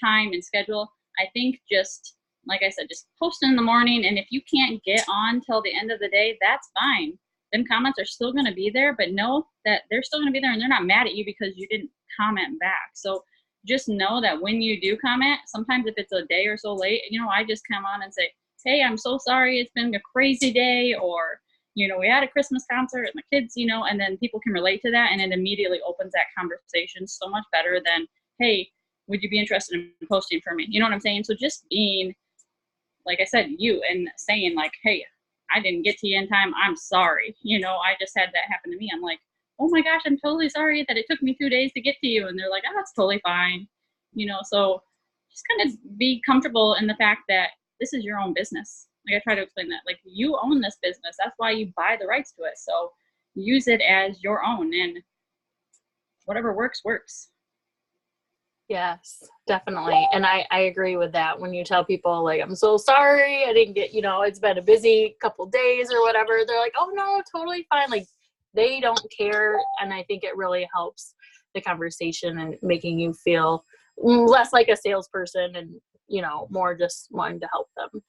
time and schedule, I think just, like I said, just post in the morning, and if you can't get on till the end of the day, that's fine. Them comments are still going to be there, but know that they're still going to be there, and they're not mad at you because you didn't comment back. So just know that when you do comment, sometimes if it's a day or so late, you know, I just come on and say, hey, I'm so sorry, it's been a crazy day, or, you know, we had a Christmas concert and the kids, you know, and then people can relate to that, and it immediately opens that conversation so much better than, hey, would you be interested in posting for me? You know what I'm saying? So just being, like I said, you, and saying like, hey, I didn't get to you in time, I'm sorry. You know, I just had that happen to me. I'm like, oh my gosh, I'm totally sorry that it took me 2 days to get to you. And they're like, oh, that's totally fine. You know, so just kind of be comfortable in the fact that this is your own business. Like I try to explain that, like, you own this business. That's why you buy the rights to it. So use it as your own, and whatever works, works.
Yes, definitely. And I agree with that. When you tell people like, I'm so sorry, I didn't get, you know, it's been a busy couple days or whatever, they're like, oh no, totally fine. Like, they don't care. And I think it really helps the conversation and making you feel less like a salesperson and, you know, more just wanting to help them.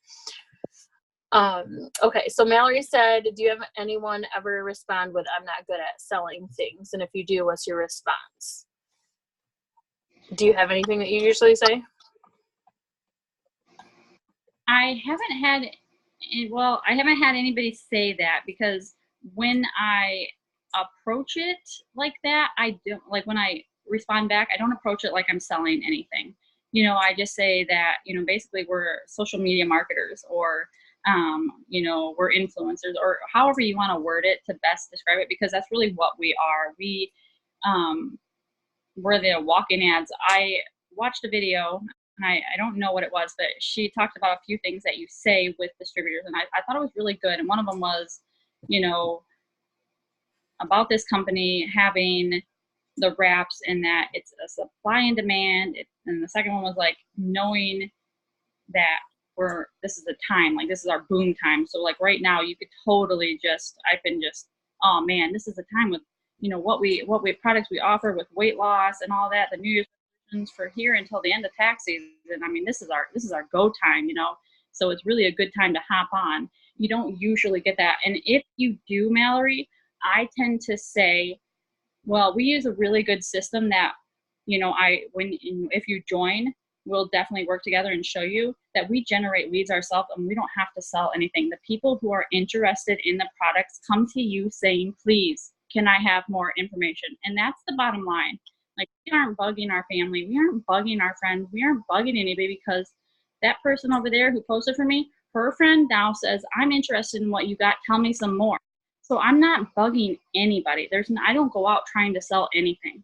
Okay, so Mallory said, do you have anyone ever respond with, I'm not good at selling things? And if you do, what's your response? Do you have anything that you usually say?
I haven't had anybody say that, because when I approach it like that, I don't, like, when I respond back, I don't approach it like I'm selling anything. You know, I just say that, you know, basically we're social media marketers, or, you know, we're influencers, or however you want to word it to best describe it, because that's really what we are. We're the walk-in ads. I watched a video, and I don't know what it was, but she talked about a few things that you say with distributors, and I thought it was really good. And one of them was, you know, about this company having the wraps, and that it's a supply and demand. And the second one was like knowing that this is the time, like this is our boom time. So like right now you could totally just, oh man, this is the time with, you know, what products we offer with weight loss and all that, the New Year's resolutions for here until the end of tax season. I mean, this is our go time, you know, so it's really a good time to hop on. You don't usually get that. And if you do, Mallory, I tend to say, well, we use a really good system that, you know, if you join, we'll definitely work together and show you that we generate leads ourselves, and we don't have to sell anything. The people who are interested in the products come to you saying, please, can I have more information? And that's the bottom line. Like, we aren't bugging our family. We aren't bugging our friends. We aren't bugging anybody, because that person over there who posted for me, her friend now says, I'm interested in what you got. Tell me some more. So I'm not bugging anybody. I don't go out trying to sell anything.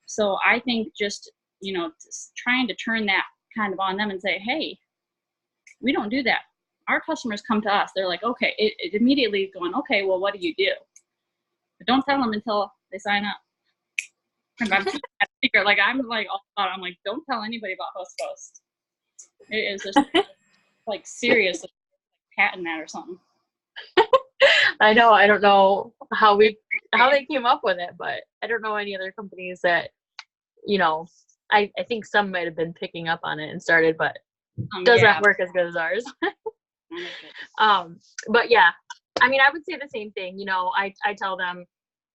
So I think just, you know, trying to turn that kind of on them and say, hey, we don't do that. Our customers come to us. They're like, okay, it immediately going, okay, well, what do you do? But don't tell them until they sign up. And I'm a secret. Like, I'm like, I'm like, don't tell anybody about HostPost. It is just like serious, like, patent that or something.
I know. I don't know how they came up with it, but I don't know any other companies that, you know, I think some might have been picking up on it and started, but doesn't work as good as ours. But yeah, I mean, I would say the same thing. You know, I tell them,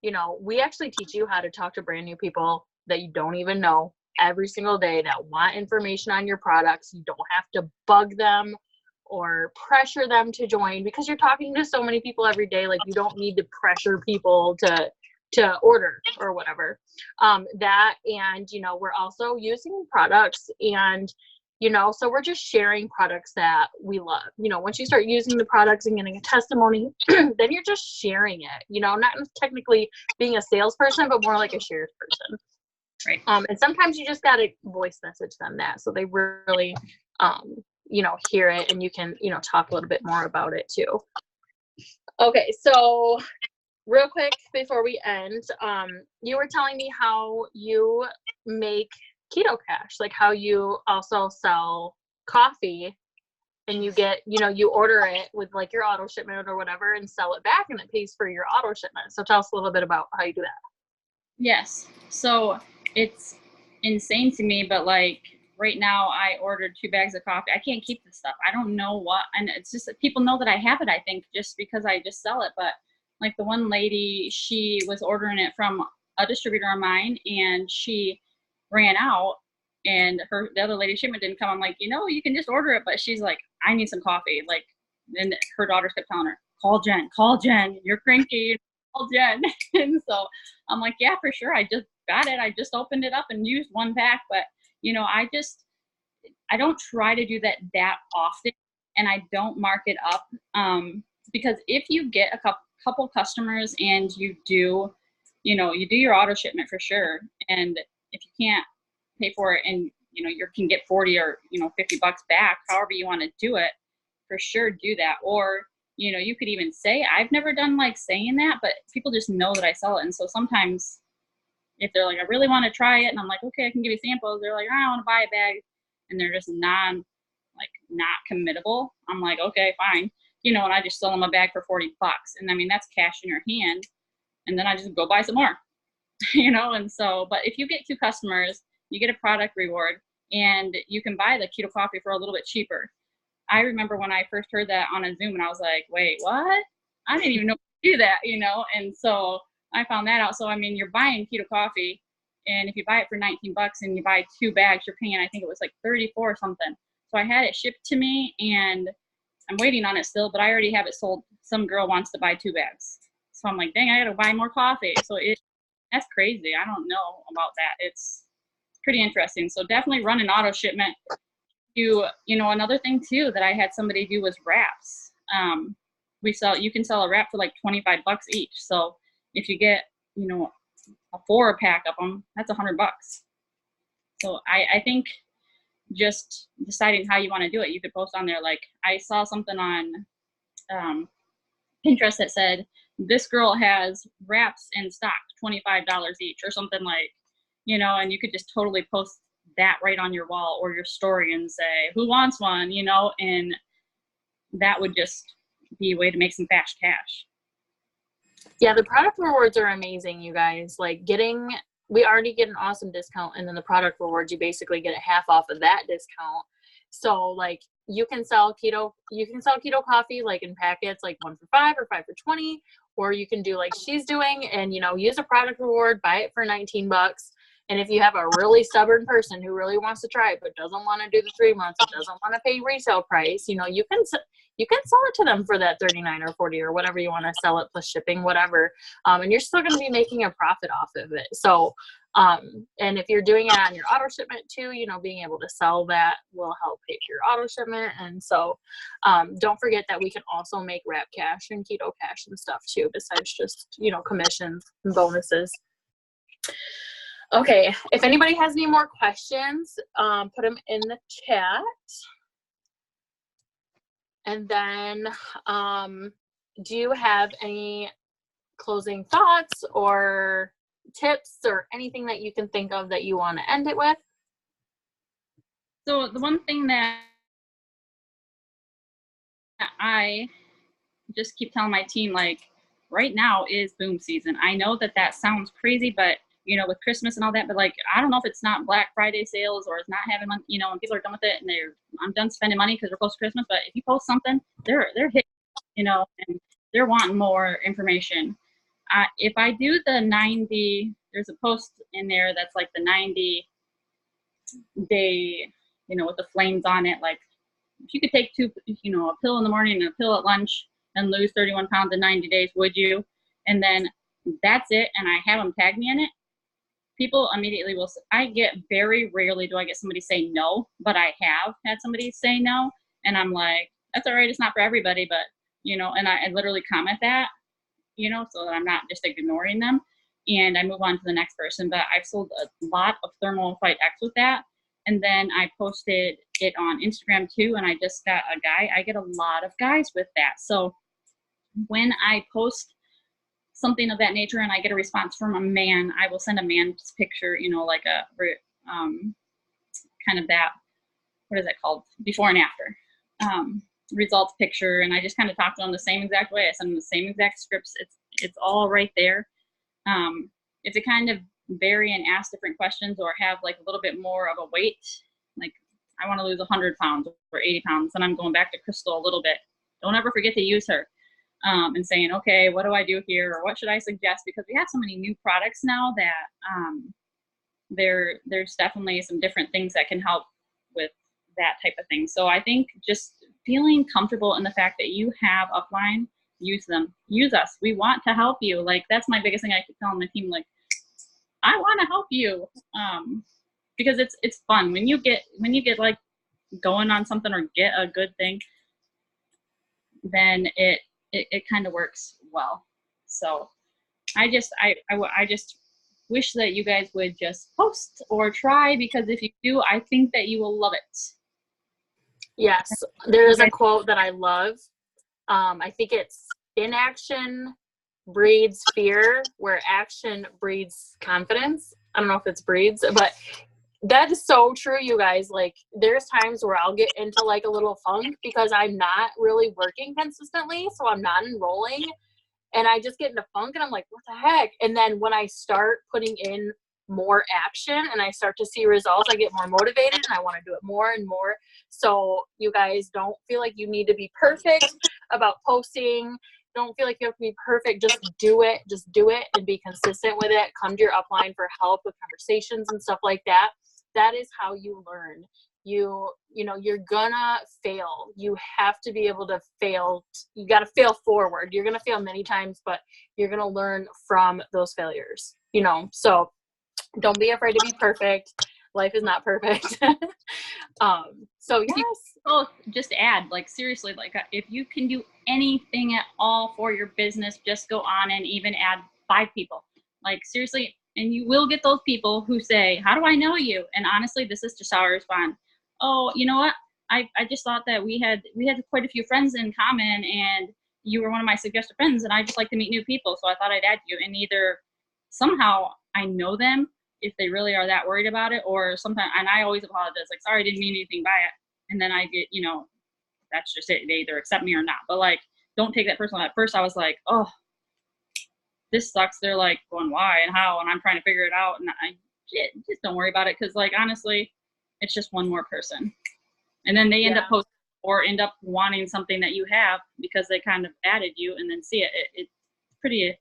you know, we actually teach you how to talk to brand new people that you don't even know every single day that want information on your products. You don't have to bug them or pressure them to join, because you're talking to so many people every day. Like, you don't need to pressure people to order or whatever. That, and, you know, we're also using products, and, you know, so we're just sharing products that we love. You know, once you start using the products and getting a testimony, then you're just sharing it, you know, not technically being a salesperson, but more like a shared person.
Right.
And sometimes you just got to voice message them that, so they really, you know, hear it, and you can, you know, talk a little bit more about it too. Okay. So real quick before we end, you were telling me how you make Keto Cash, like how you also sell coffee and you get, you order it with like your auto shipment or whatever and sell it back and it pays for your auto shipment. So tell us a little bit about how you do that.
Yes. So it's insane to me, but like right now I ordered 2 bags of coffee. I can't keep this stuff. I don't know what, and it's just that people know that I have it, I think, just because I just sell it. But like the one lady, she was ordering it from a distributor of mine and she ran out and the other lady shipment didn't come. I'm like, you can just order it. But she's like, I need some coffee. Like, and her daughters kept telling her, call Jen, you're cranky, call Jen. And so I'm like, yeah, for sure. I just got it. I just opened it up and used 1 pack. But, I don't try to do that often, and I don't mark it up. Because if you get a couple customers and you do your auto shipment for sure. And if you can't pay for it and, you can get 40 or, $50 back, however you want to do it, for sure do that. Or, you could even say, I've never done like saying that, but people just know that I sell it. And so sometimes if they're like, I really want to try it, and I'm like, okay, I can give you samples. They're like, I want to buy a bag. And they're just not committable. I'm like, okay, fine. And I just sell them a bag for $40. And I mean, that's cash in your hand. And then I just go buy some more, and so, but if you get 2 customers, you get a product reward and you can buy the keto coffee for a little bit cheaper. I remember when I first heard that on a Zoom and I was like, wait, what? I didn't even know to do that, and so I found that out. So, I mean, you're buying keto coffee, and if you buy it for $19 and you buy 2 bags, you're paying, I think it was like 34 or something. So I had it shipped to me and I'm waiting on it still, but I already have it sold. Some girl wants to buy 2 bags. So I'm like, dang, I got to buy more coffee. So that's crazy. I don't know about that. It's pretty interesting. So definitely run an auto shipment. Another thing too that I had somebody do was wraps. You can sell a wrap for like $25 each. So if you get, a 4-pack of them, that's $100. So I think just deciding how you want to do it, you could post on there. Like I saw something on Pinterest that said, this girl has wraps in stock, $25 each or something, like, and you could just totally post that right on your wall or your story and say, who wants one, and that would just be a way to make some fast cash.
Yeah, the product rewards are amazing, you guys. Like we already get an awesome discount, and then the product rewards, you basically get a half off of that discount. So like you can sell keto coffee like in packets, like 1 for $5 or 5 for $20, or you can do like she's doing and use a product reward, buy it for $19. And if you have a really stubborn person who really wants to try it but doesn't want to do the 3 months, doesn't want to pay retail price, you can sell it to them for that $39 or $40 or whatever you want to sell it plus shipping, whatever. And you're still going to be making a profit off of it. So, and if you're doing it on your auto shipment too, being able to sell that will help pay for your auto shipment. And so, don't forget that we can also make wrap cash and keto cash and stuff too, besides just, commissions and bonuses. Okay, if anybody has any more questions, put them in the chat. And then, do you have any closing thoughts or tips or anything that you can think of that you want to end it with?
So the one thing that I just keep telling my team, like, right now is boom season. I know that sounds crazy, but with Christmas and all that, but like, I don't know if it's not Black Friday sales or it's not having money, when people are done with it and I'm done spending money because we're close to Christmas. But if you post something, they're hitting, and they're wanting more information. If I do the 90, there's a post in there that's like the 90 day, with the flames on it. Like if you could take 2, a pill in the morning and a pill at lunch and lose 31 pounds in 90 days, would you? And then that's it. And I have them tag me in it. People immediately will. I get very rarely do I get somebody say no, but I have had somebody say no, and I'm like, that's all right. It's not for everybody, but and I literally comment that, so that I'm not just ignoring them, and I move on to the next person. But I've sold a lot of Thermal Fight X with that, and then I posted it on Instagram too, and I just got a guy. I get a lot of guys with that. So when I post something of that nature and I get a response from a man, I will send a man's picture, you know, like a kind of that, what is that called? Before and after results picture. And I just kind of talk to them the same exact way. I send them the same exact scripts. It's all right there. If it kind of vary and ask different questions or have like a little bit more of a weight, like I want to lose 100 pounds or 80 pounds, then I'm going back to Crystal a little bit. Don't ever forget to use her. And saying, okay, what do I do here? Or what should I suggest? Because we have so many new products now that there's definitely some different things that can help with that type of thing. So I think just feeling comfortable in the fact that you have upline, use them, use us. We want to help you. Like, that's my biggest thing. I keep telling my team, like, I want to help you. Because it's fun when you get like going on something or get a good thing, then it kind of works well. So I just wish that you guys would just post or try, because if you do, I think that you will love it.
Yes, there's a quote that I love. I think it's inaction breeds fear, where action breeds confidence. I don't know if it's breeds, but that is so true, you guys. Like, there's times where I'll get into like a little funk because I'm not really working consistently, so I'm not enrolling, and I just get into funk and I'm like, what the heck? And then when I start putting in more action and I start to see results, I get more motivated and I want to do it more and more. So you guys, don't feel like you need to be perfect about posting. Don't feel like you have to be perfect. Just do it and be consistent with it. Come to your upline for help with conversations and stuff like that. That is how you learn. You know, you're gonna fail. You have to be able to fail. You got to fail forward. You're gonna fail many times, but you're gonna learn from those failures, you know. So don't be afraid to be perfect. Life is not perfect. So yes.
Oh, just add, like, seriously, like, if you can do anything at all for your business, just go on and even add 5 people. Like, seriously, and you will get those people who say, how do I know you? And honestly, this is just how I respond. Oh, you know what? I just thought that we had quite a few friends in common, and you were one of my suggested friends, and I just like to meet new people, so I thought I'd add you. And either somehow I know them, if they really are that worried about it, or sometimes, and I always apologize, like, sorry, I didn't mean anything by it. And then I get, you know, that's just it. They either accept me or not. But like, don't take that personal. At first I was like, oh, this sucks. They're like going, why and how? And I'm trying to figure it out. And just don't worry about it. Cause like, honestly, it's just one more person. And then they end up posting or end up wanting something that you have because they kind of added you and then see it. It's pretty,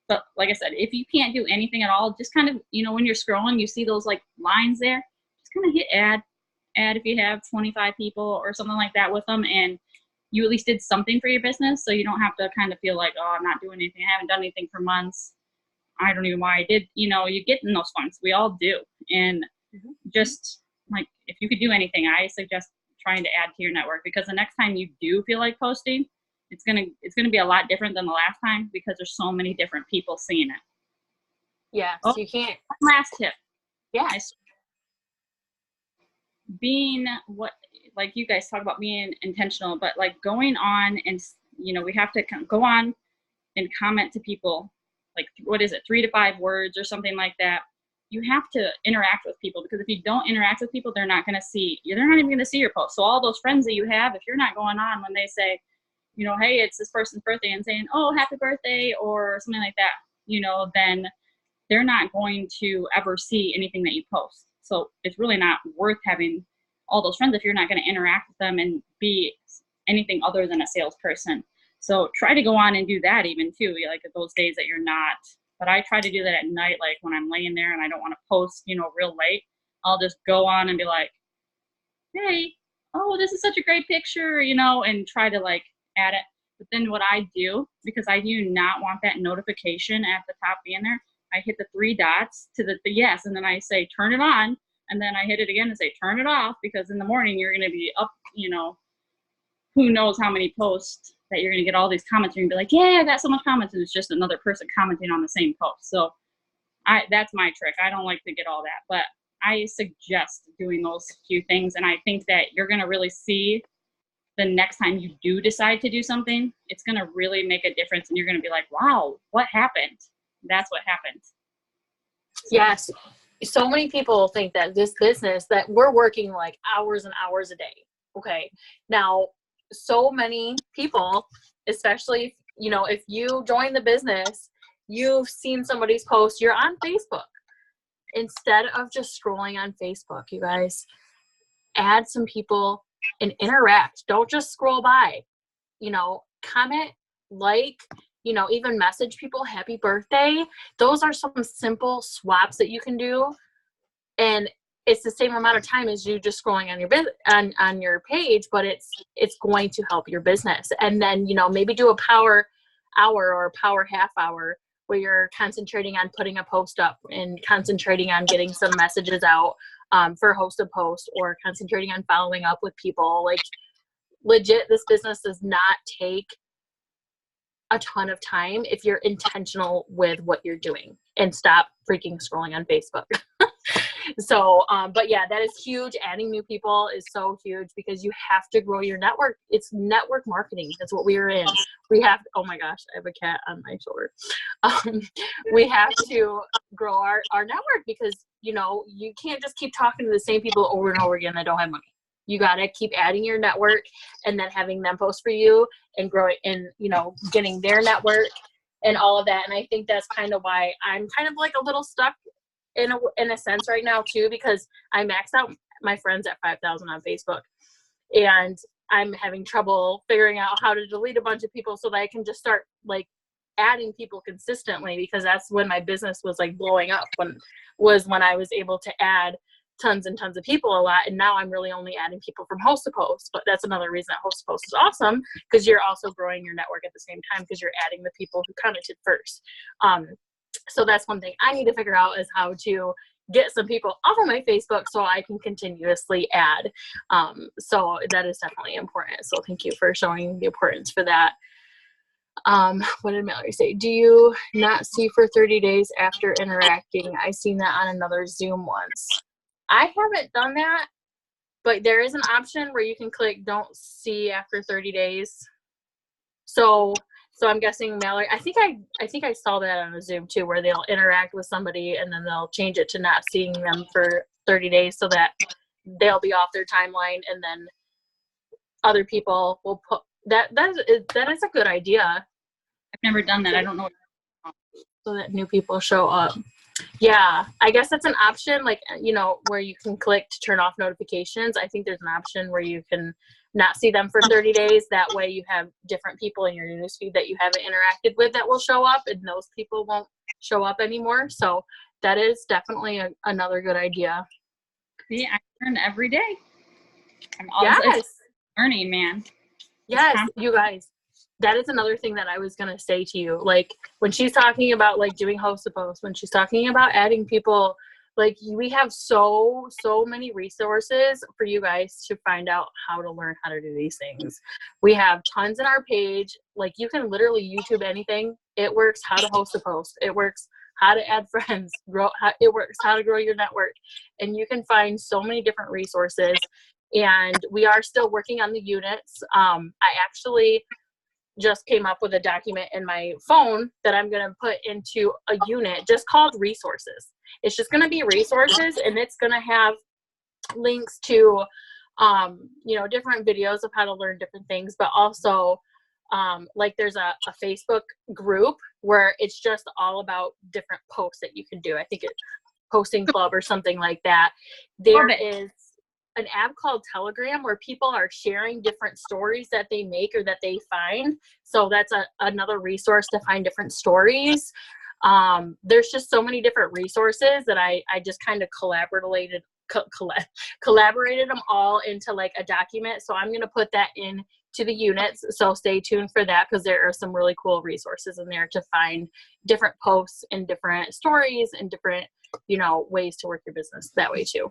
but like I said, if you can't do anything at all, just kind of, you know, when you're scrolling, you see those like lines there, just kind of hit add if you have 25 people or something like that with them, and you at least did something for your business, so you don't have to kind of feel like, oh, I'm not doing anything, I haven't done anything for months, I don't even know why I did. You know, you get in those funks, we all do. And just like, if you could do anything, I suggest trying to add to your network, because the next time you do feel like posting, it's gonna be a lot different than the last time, because there's so many different people seeing it.
Yes, you can't.
Last tip.
Yeah.
Being what, like you guys talk about being intentional, but like going on and, you know, we have to go on and comment to people, like, what is it, 3 to 5 words or something like that. You have to interact with people, because if you don't interact with people, they're not going to see, they're not even going to see your post. So all those friends that you have, if you're not going on when they say, you know, hey, it's this person's birthday, and saying, oh, happy birthday, or something like that, you know, then they're not going to ever see anything that you post. So it's really not worth having all those friends if you're not going to interact with them and be anything other than a salesperson. So try to go on and do that even too, like those days that you're not. But I try to do that at night, like when I'm laying there and I don't want to post, you know, real late. I'll just go on and be like, hey, oh, this is such a great picture, you know, and try to like add it. But then what I do, because I do not want that notification at the top being there, I hit the 3 dots to the yes, and then I say turn it on, and then I hit it again and say turn it off, because in the morning you're going to be up, you know, who knows how many posts that you're going to get all these comments, and you're going to be like, yeah, I got so much comments, and it's just another person commenting on the same post. So that's my trick. I don't like to get all that, but I suggest doing those few things, and I think that you're going to really see the next time you do decide to do something, it's going to really make a difference. And you're going to be like, wow, what happened? That's what happened.
Yes. So many people think that this business, that we're working like hours and hours a day. Okay. Now, so many people, especially, you know, if you join the business, you've seen somebody's post, you're on Facebook. Instead of just scrolling on Facebook, you guys, add some people and interact. Don't just scroll by. You know, comment, like, you know, even message people happy birthday. Those are some simple swaps that you can do. And it's the same amount of time as you just scrolling on your on your page, but it's going to help your business. And then, you know, maybe do a power hour or a power half hour where you're concentrating on putting a post up and concentrating on getting some messages out for host a post, or concentrating on following up with people. Like, legit, this business does not take a ton of time if you're intentional with what you're doing, and stop freaking scrolling on Facebook. So, but yeah, that is huge. Adding new people is so huge because you have to grow your network. It's network marketing. That's what we are in. We have, oh my gosh, I have a cat on my shoulder. We have to grow our network because, you know, you can't just keep talking to the same people over and over again that don't have money. You got to keep adding your network and then having them post for you and growing and, you know, getting their network and all of that. And I think that's kind of why I'm kind of like a little stuck in a sense right now too, because I maxed out my friends at 5,000 on Facebook, and I'm having trouble figuring out how to delete a bunch of people so that I can just start like adding people consistently, because that's when my business was like blowing up, when I was able to add tons and tons of people a lot. And now I'm really only adding people from host to post. But that's another reason that host to post is awesome, because you're also growing your network at the same time, because you're adding the people who commented first. So that's one thing I need to figure out, is how to get some people off of my Facebook so I can continuously add. So that is definitely important. So thank you for showing the importance for that. What did Mallory say? Do you not see for 30 days after interacting? I seen that on another Zoom once. I haven't done that, but there is an option where you can click don't see after 30 days. So I'm guessing Mallory, I think I saw that on a Zoom too, where they'll interact with somebody and then they'll change it to not seeing them for 30 days so that they'll be off their timeline, and then other people will put that is a good idea.
I've never done that. I don't know.
So that new people show up. Yeah, I guess that's an option, like, you know, where you can click to turn off notifications. I think there's an option where you can not see them for 30 days. That way you have different people in your newsfeed that you haven't interacted with that will show up, and those people won't show up anymore. So that is definitely another good idea.
See, I learn every day. I'm always learning, man.
Yes, you guys. That is another thing that I was going to say to you. Like, when she's talking about like doing host to post, when she's talking about adding people, like, we have so many resources for you guys to find out how to learn how to do these things. We have tons in our page. Like, you can literally YouTube anything. It works how to host a post. It works how to add friends. It works how to grow your network. And you can find so many different resources. And we are still working on the units. I actually just came up with a document in my phone that I'm going to put into a unit just called resources. It's just going to be resources, and it's going to have links to, you know, different videos of how to learn different things, but also like there's a Facebook group where it's just all about different posts that you can do. I think it's Posting Club or something like that. There is an app called Telegram where people are sharing different stories that they make or that they find. So that's another resource to find different stories. There's just so many different resources that I just kind of collaborated them all into like a document. So I'm going to put that in to the units. So stay tuned for that, because there are some really cool resources in there to find different posts and different stories and different, you know, ways to work your business that way too.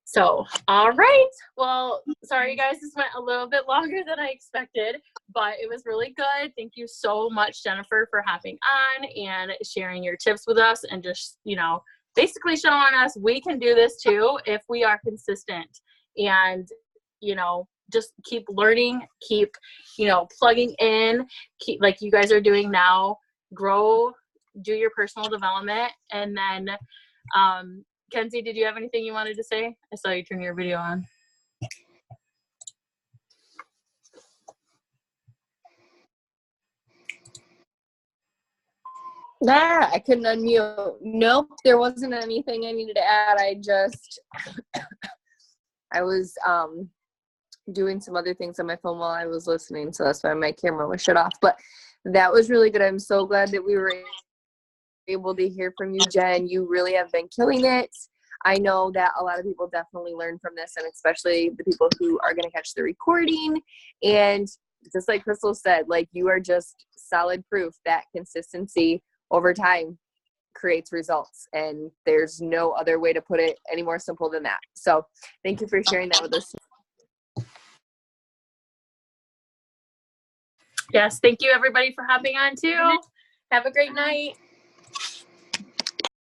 So, all right. Well, sorry, you guys, this went a little bit longer than I expected, but it was really good. Thank you so much, Jennifer, for hopping on and sharing your tips with us, and just, you know, basically showing us we can do this too if we are consistent. And you know, just keep learning, keep, you know, plugging in, keep like you guys are doing now, grow, do your personal development. And then, Kenzie, did you have anything you wanted to say? I saw you turn your video on.
Nah, I couldn't unmute. Nope, there wasn't anything I needed to add. I was doing some other things on my phone while I was listening, so that's why my camera was shut off. But that was really good. I'm so glad that we were able to hear from you, Jen. You really have been killing it. I know that a lot of people definitely learn from this, and especially the people who are going to catch the recording. And just like Crystal said, like, you are just solid proof that consistency over time creates results, and there's no other way to put it any more simple than that. So thank you for sharing that with us.
Yes, thank you everybody for hopping on too. Have a great night.